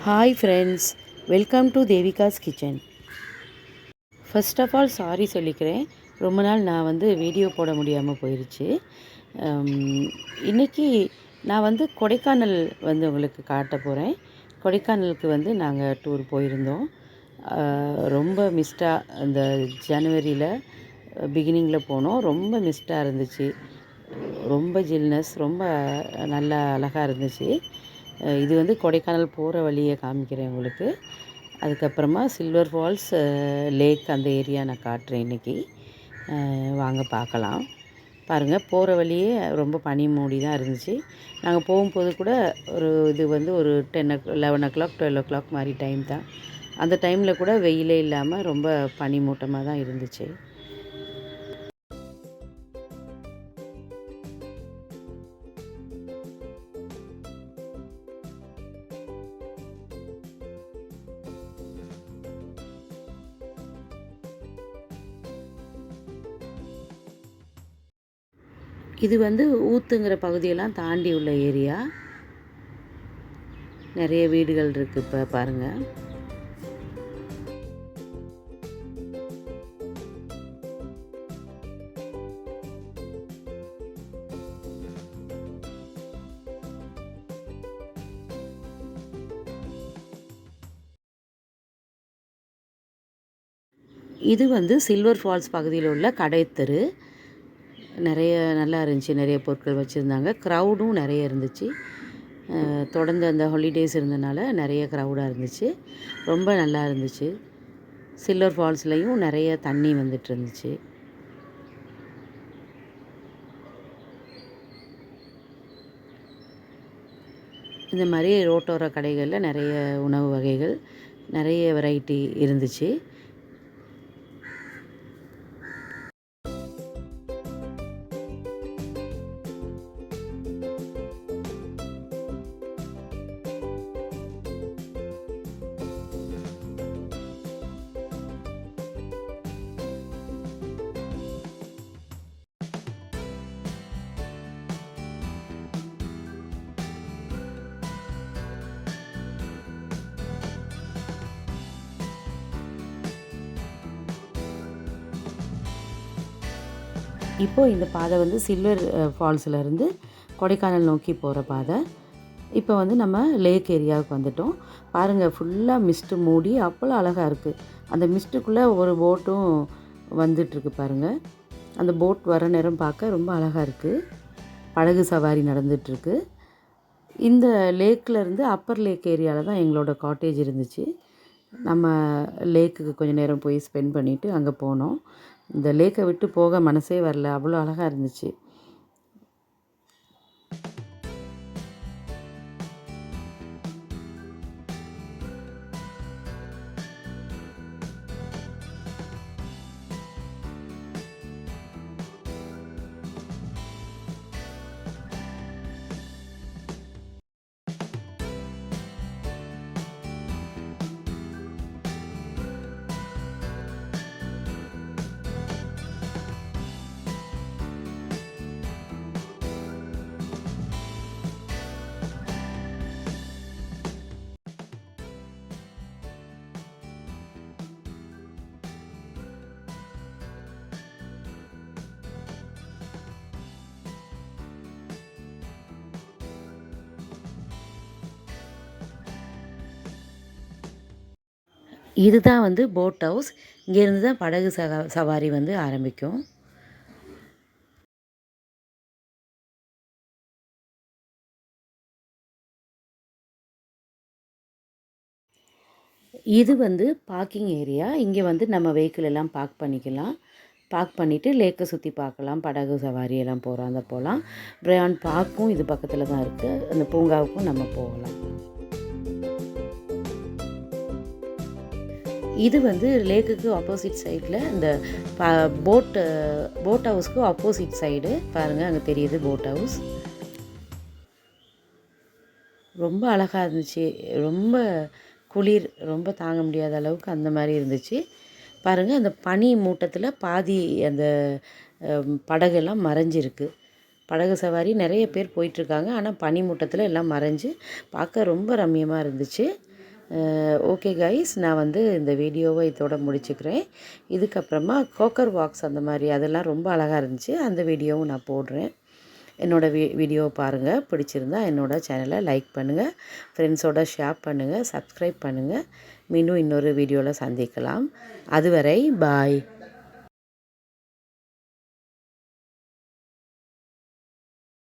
Hi friends, welcome to Devika's kitchen. First of all sorry சொல்லிக்கிறேன். ரொம்ப நாள் நான் வீடியோ போட முடியாமல் போயிடுச்சு. இன்றைக்கி நான் கொடைக்கானல் உங்களுக்கு காட்ட போகிறேன். கொடைக்கானலுக்கு நாங்கள் டூர் போயிருந்தோம். ரொம்ப மிஸ்டாக அந்த ஜனவரியில் பிகினிங்கில் போனோம். ரொம்ப மிஸ்டாக இருந்துச்சு. ரொம்ப ஜில்னஸ், ரொம்ப நல்லா அழகாக இருந்துச்சு. இது கொடைக்கானல் போகிற வழியை காமிக்கிறேன் உங்களுக்கு. அதுக்கப்புறமா சில்வர் ஃபால்ஸ், லேக், அந்த ஏரியா நான் காட்டுறேன் இன்றைக்கி. வாங்க பார்க்கலாம். பாருங்கள், போகிற வழியே ரொம்ப பனி மூடி தான் இருந்துச்சு. நாங்கள் போகும்போது கூட ஒரு 11 o'clock 12 o'clock மாதிரி டைம் தான். அந்த டைமில் கூட வெயிலே இல்லாமல் ரொம்ப பனி மூட்டமாக தான் இருந்துச்சு. இது ஊத்துங்கிற பகுதியெல்லாம் தாண்டி உள்ள ஏரியா. நிறைய வீடுகள் இருக்குது. இப்போ பாருங்கள், இது சில்வர் ஃபால்ஸ் பகுதியில் உள்ள கடைத்தெரு. நிறைய நல்லா இருந்துச்சு. நிறைய பொருட்கள் வச்சுருந்தாங்க. க்ரௌடும் நிறைய இருந்துச்சு. தொடர்ந்து அந்த ஹாலிடேஸ் இருந்தனால நிறைய க்ரௌடாக இருந்துச்சு. ரொம்ப நல்லா இருந்துச்சு. சில்வர் ஃபால்ஸ்லேயும் நிறைய தண்ணி வந்துட்டு இருந்துச்சு. இந்த மாதிரி ரோட்டோர கடைகளில் நிறைய உணவு வகைகள், நிறைய வெரைட்டி இருந்துச்சு. இப்போது இந்த பாதை சில்வர் ஃபால்ஸ்லேருந்து கொடைக்கானல் நோக்கி போகிற பாதை. இப்போ நம்ம லேக் ஏரியாவுக்கு வந்துட்டோம். பாருங்கள், ஃபுல்லாக மிஸ்ட்டு மூடி அவ்வளோ அழகாக இருக்குது. அந்த மிஸ்ட்டுக்குள்ளே ஒரு போட்டும் வந்துட்டுருக்கு பாருங்கள். அந்த போட் வர நேரம் பார்க்க ரொம்ப அழகாக இருக்குது. படகு சவாரி நடந்துகிட்ருக்கு. இந்த லேக்கிலேருந்து அப்பர் லேக் ஏரியாவில் தான் எங்களோட காட்டேஜ் இருந்துச்சு. நம்ம லேக்குக்கு கொஞ்சம் நேரம் போய் ஸ்பெண்ட் பண்ணிவிட்டு அங்கே போனோம். இந்த லேக்கை விட்டு போக மனசே வரல, அவ்வளோ அழகாக இருந்துச்சு. இதுதான் போட் ஹவுஸ். இங்கேருந்து தான் படகு சவாரி ஆரம்பிக்கும். இது பார்க்கிங் ஏரியா. இங்கே நம்ம வெஹிக்கிள் எல்லாம் பார்க் பண்ணிக்கலாம். பார்க் பண்ணிவிட்டு லேக்கை சுற்றி பார்க்கலாம். படகு சவாரி எல்லாம் போகலாம். பிரையான் பார்க்கும் இது பக்கத்தில் தான் இருக்குது. அந்த பூங்காவுக்கும் நம்ம போகலாம். இது லேக்குக்கு ஆப்போசிட் சைடில் இந்த போட் ஹவுஸ்க்கு ஆப்போசிட் சைடு பாருங்கள், அங்கே தெரியுது போட் ஹவுஸ். ரொம்ப அழகாக இருந்துச்சு. ரொம்ப குளிர், ரொம்ப தாங்க முடியாத அளவுக்கு அந்த மாதிரி இருந்துச்சு. பாருங்கள், அந்த பனி மூட்டத்தில் பாதி அந்த படகெல்லாம் மறைஞ்சிருக்கு. படகு சவாரி நிறைய பேர் போயிட்டுருக்காங்க. ஆனால் பனி மூட்டத்தில் எல்லாம் மறைஞ்சு பார்க்க ரொம்ப ரம்மியமாக இருந்துச்சு. ஓகே கைஸ், நான் வந்து இந்த வீடியோவை இதோட முடிச்சுக்கிறேன். இதுக்கப்புறமா கோக்கர் வாக்ஸ் அந்த மாதிரி அதெல்லாம் ரொம்ப அழகாக இருந்துச்சு. அந்த வீடியோவும் நான் போடுறேன். என்னோடய வீடியோவை பாருங்கள். பிடிச்சிருந்தா என்னோடய சேனலை லைக் பண்ணுங்கள், ஃப்ரெண்ட்ஸோடு ஷேர் பண்ணுங்கள், சப்ஸ்கிரைப் பண்ணுங்கள். மீண்டும் இன்னொரு வீடியோவில் சந்திக்கலாம். அதுவரை பாய்.